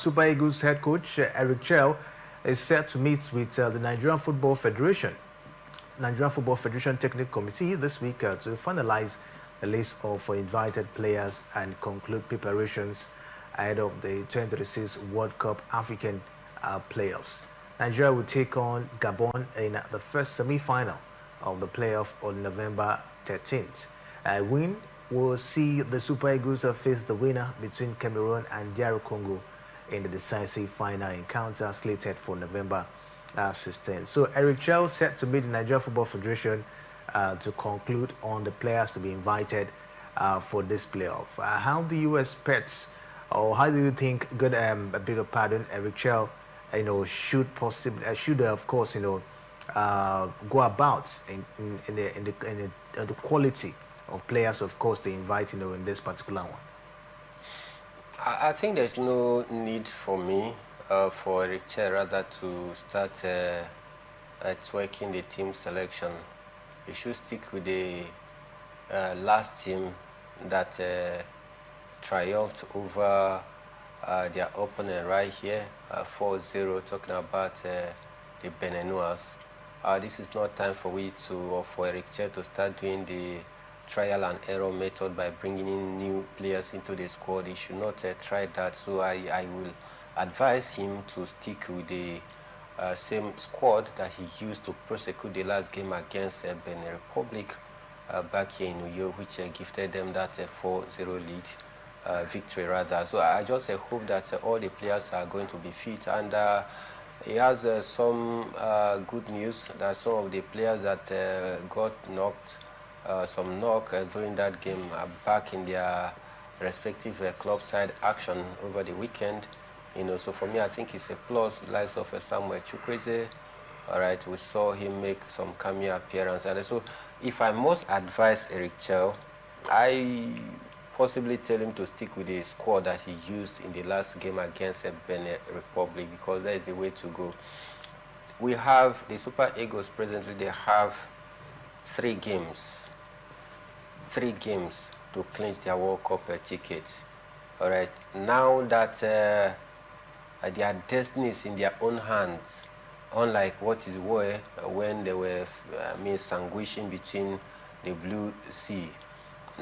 Super Eagles head coach Eric Chelle is set to meet with the Nigerian Football Federation, Technical Committee this week to finalize the list of invited players and conclude preparations ahead of the 2026 World Cup African playoffs. Nigeria will take on Gabon in the first semi-final of the playoff on November 13th. A win will see the Super Eagles face the winner between Cameroon and DR Congo in the decisive final encounter slated for November 16. So Eric Chelle set to meet the Nigeria Football Federation to conclude on the players to be invited for this playoff. How do you expect, or how do you think, Eric Chelle, should possibly, of course, go about in the quality of players, of course, to invite, in this particular one? I think there's no need for me, for Eric Chelle, rather to start tweaking the team selection. He should stick with the last team that triumphed over their opponent right here, 4-0, talking about the Benenoas. This is not time for for Eric Chelle to start doing the trial and error method by bringing in new players into the squad. He should not try that. So I will advise him to stick with the same squad that he used to prosecute the last game against Benin Republic back here in Uyo, which gifted them that 4-0 lead victory rather. So I just hope that all the players are going to be fit, and he has some good news that some of the players that got knocked during that game are back in their respective club side action over the weekend. So for me, I think it's a plus. The likes of Samuel Chukwueze, all right, we saw him make some cameo appearance. And so if I must advise Eric Chelle, I possibly tell him to stick with the squad that he used in the last game against Benin Republic, because that is the way to go. We have the Super Eagles presently, they have 3 games to clinch their World Cup ticket. All right, now that their destiny is in their own hands, unlike what it were when they were sanguishing between the Blue Sea.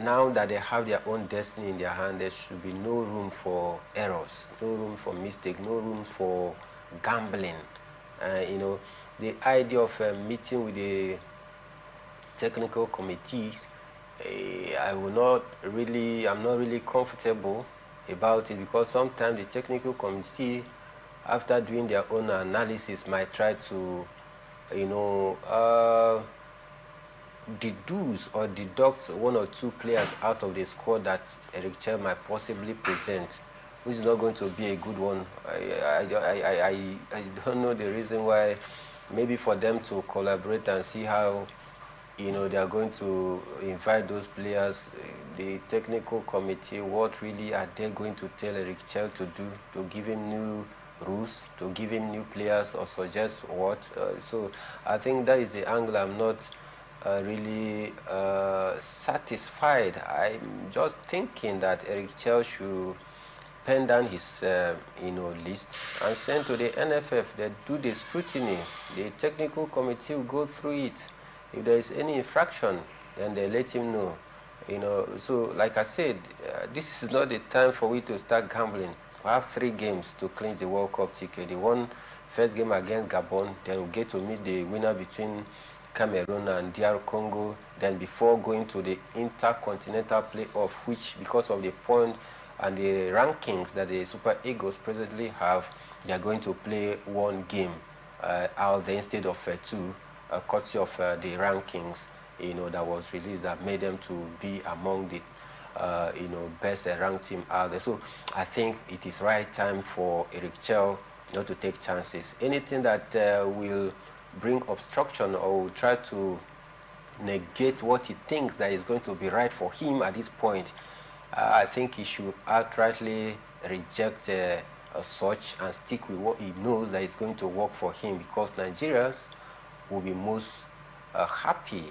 Now that they have their own destiny in their hand, there should be no room for errors, no room for mistake, no room for gambling. The idea of meeting with the technical committees, I'm not really comfortable about it, because sometimes the technical committee, after doing their own analysis, might try to deduce or deduct 1 or 2 players out of the squad that Eric Chelle might possibly present, which is not going to be a good one. I don't know the reason why. Maybe for them to collaborate and see how they are going to invite those players. The technical committee, what really are they going to tell Eric Chelle to do? To give him new rules, to give him new players, or suggest what? So I think that is the angle I'm not really satisfied. I'm just thinking that Eric Chelle should pen down his list and send to the NFF. They do the scrutiny. The technical committee will go through it. If there is any infraction, then they let him know. So like I said, this is not the time for we to start gambling. We have 3 games to clinch the World Cup ticket. The first game against Gabon, then we'll get to meet the winner between Cameroon and DR Congo. Then before going to the intercontinental playoff, which, because of the point and the rankings that the Super Eagles presently have, they are going to play 1 game out there instead of 2. Courtesy of the rankings, that was released, that made them to be among the, best ranked team out there. So I think it is right time for Eric Chelle not to take chances. Anything that will bring obstruction or will try to negate what he thinks that is going to be right for him at this point, I think he should outrightly reject such and stick with what he knows that is going to work for him, because Nigerians will be most happy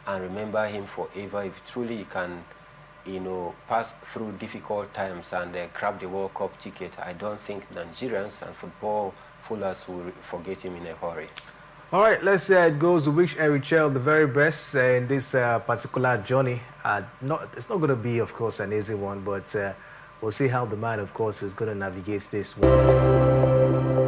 and remember him forever if truly he can you know, pass through difficult times and grab the World Cup ticket, I don't think Nigerians and football followers will forget him in a hurry. All right, let's see how it goes. We wish Chelle the very best in this particular journey. It's not going to be, of course, an easy one, but we'll see how the man, of course, is going to navigate this one.